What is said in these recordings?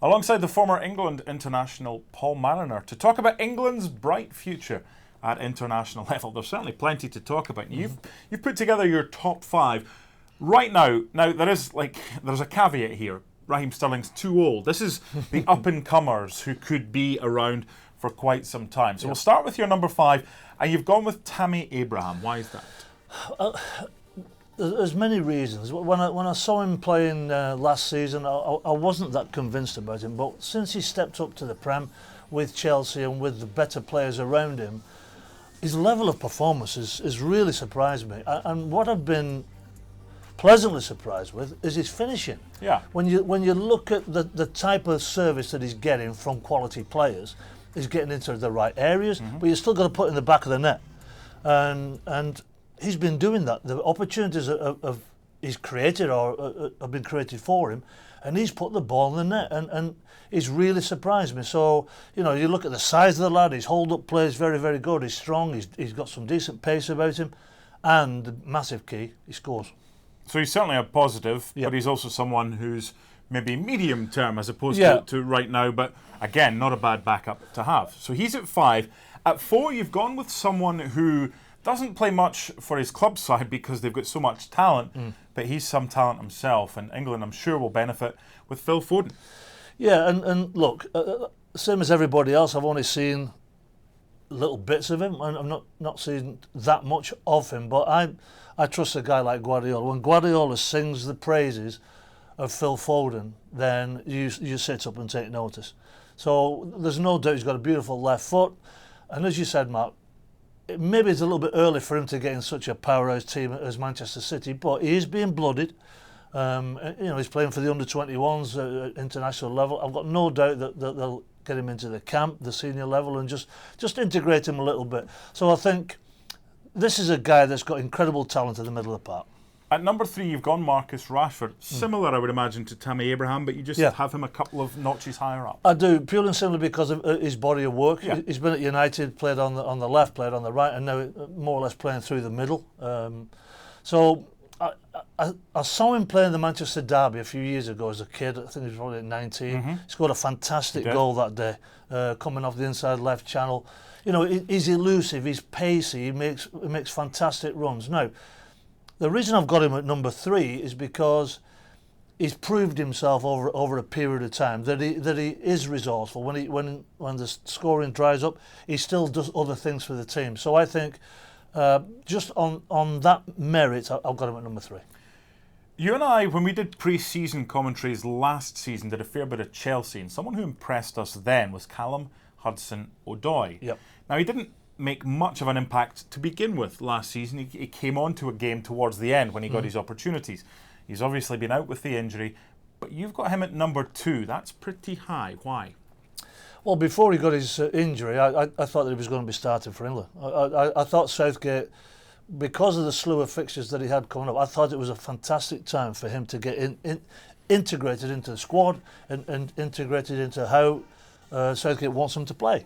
alongside the former England international Paul Mariner to talk about England's bright future at international level. There's certainly plenty to talk about. You've put together your top 5 right now. Now there's a caveat here. Raheem Sterling's too old. This is the up-and-comers who could be around for quite some time. So we'll start with your number 5, and you've gone with Tammy Ibrahim. Why is that? There's many reasons. When I saw him playing last season, I wasn't that convinced about him. But since he stepped up to the Prem with Chelsea and with the better players around him, his level of performance has really surprised me. And what I've been pleasantly surprised with is his finishing. Yeah. When you look at the type of service that he's getting from quality players, he's getting into the right areas, but you're still got to put in the back of the net. And he's been doing that. The opportunities he's created or have been created for him, and he's put the ball in the net, and he's really surprised me. So, you look at the size of the lad, his hold-up play is very, very good. He's strong, he's got some decent pace about him, and the massive key, he scores. So he's certainly a positive, but he's also someone who's maybe medium term as opposed to right now, but again, not a bad backup to have. So he's at 5. At 4, you've gone with someone who doesn't play much for his club side because they've got so much talent, but he's some talent himself, and England, I'm sure, will benefit with Phil Foden. Yeah, and look, same as everybody else, I've only seen little bits of him, and I'm not seeing that much of him, but I trust a guy like Guardiola. When Guardiola sings the praises of Phil Foden, then you sit up and take notice. So there's no doubt he's got a beautiful left foot, and as you said, Mark, maybe it's a little bit early for him to get in such a powerhouse team as Manchester City, but he is being blooded. He's playing for the under-21s at international level. I've got no doubt that they'll get him into the camp, the senior level, and just integrate him a little bit. So I think this is a guy that's got incredible talent in the middle of the park. At number 3, you've gone Marcus Rashford. Similar, I would imagine, to Tammy Ibrahim, but you just have him a couple of notches higher up. I do, purely and simply because of his body of work. Yeah. He's been at United, played on the left, played on the right, and now more or less playing through the middle. So I saw him playing the Manchester Derby a few years ago as a kid. I think he was probably at 19. He scored a fantastic goal that day, coming off the inside left channel. He's elusive, he's pacey, he makes fantastic runs. Now, the reason I've got him at number 3 is because he's proved himself over a period of time that he is resourceful. When the scoring dries up, he still does other things for the team. So I think just on that merit, I've got him at number 3. You and I, when we did pre-season commentaries last season, did a fair bit of Chelsea, and someone who impressed us then was Callum Hudson-Odoi. Yep. Now, he didn't make much of an impact to begin with last season. He came on to a game towards the end when he got his opportunities. He's obviously been out with the injury, but you've got him at number 2. That's pretty high. Why? Well, before he got his injury, I thought that he was going to be starting for England. I thought Southgate, because of the slew of fixtures that he had coming up, I thought it was a fantastic time for him to get integrated into the squad and integrated into how Southgate wants him to play.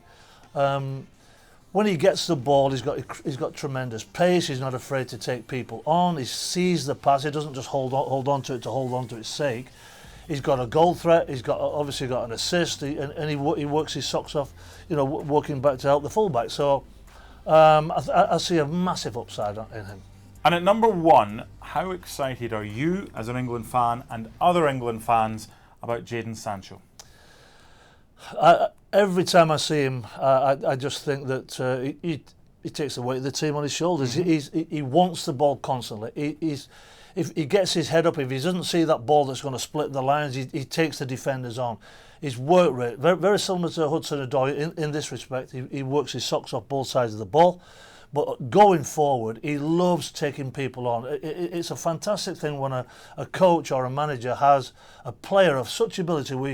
When he gets the ball, he's got tremendous pace. He's not afraid to take people on. He sees the pass. He doesn't just hold on to its sake. He's got a goal threat. He's obviously got an assist, and he works his socks off, working back to help the fullback. So I see a massive upside in him. And at number 1, how excited are you as an England fan and other England fans about Jadon Sancho? Every time I see him, I just think that he takes the weight of the team on his shoulders. He wants the ball constantly. If he gets his head up, if he doesn't see that ball that's going to split the lines, he takes the defenders on. His work rate, very, very similar to Hudson-Odoi in this respect. He works his socks off both sides of the ball. But going forward, he loves taking people on. It's a fantastic thing when a coach or a manager has a player of such ability where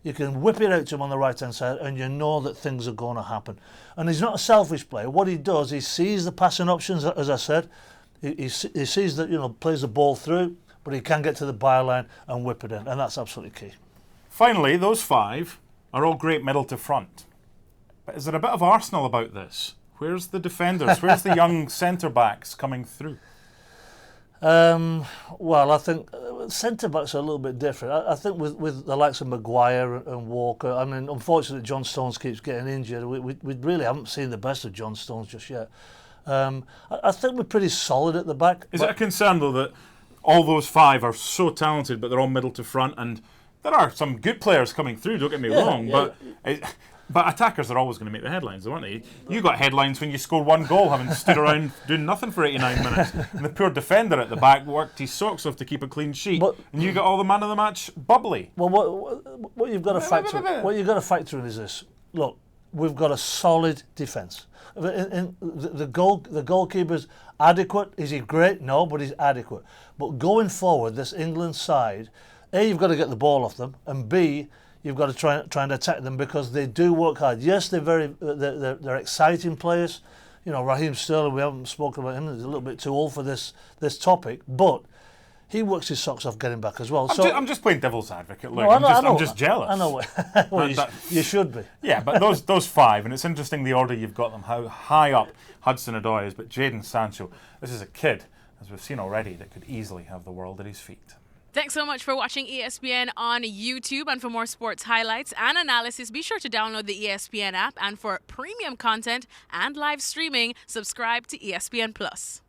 you can whip it out to him on the right-hand side and you know that things are going to happen. And he's not a selfish player. What he does, he sees the passing options, as I said. He sees that, plays the ball through, but he can get to the byline and whip it in, and that's absolutely key. Finally, those 5 are all great middle to front. But is there a bit of Arsenal about this? Where's the defenders? Where's the young centre-backs coming through? Well, I think centre-backs are a little bit different. I think with the likes of Maguire and Walker, I mean, unfortunately, John Stones keeps getting injured. We really haven't seen the best of John Stones just yet. I think we're pretty solid at the back. Is it a concern, though, that all those 5 are so talented, but they're all middle to front, and there are some good players coming through, don't get me wrong, but attackers are always going to make the headlines, aren't they? You got headlines when you score 1 goal, having stood around doing nothing for 89 minutes. And the poor defender at the back worked his socks off to keep a clean sheet. And you got all the man of the match bubbly. Well, what you've got to factor in is this. Look, we've got a solid defence. The goalkeeper's adequate. Is he great? No, but he's adequate. But going forward, this England side, A, you've got to get the ball off them, and B, you've got to try and attack them because they do work hard. Yes, they're exciting players. You know, Raheem Sterling, we haven't spoken about him. He's a little bit too old for this topic, but he works his socks off getting back as well. I'm just playing devil's advocate. Look, no, I'm just jealous. I know. Well, you should be. Yeah, but those 5, and it's interesting the order you've got them, how high up Hudson-Odoi is, but Jadon Sancho, this is a kid, as we've seen already, that could easily have the world at his feet. Thanks so much for watching ESPN on YouTube. And for more sports highlights and analysis, be sure to download the ESPN app. And for premium content and live streaming, subscribe to ESPN Plus.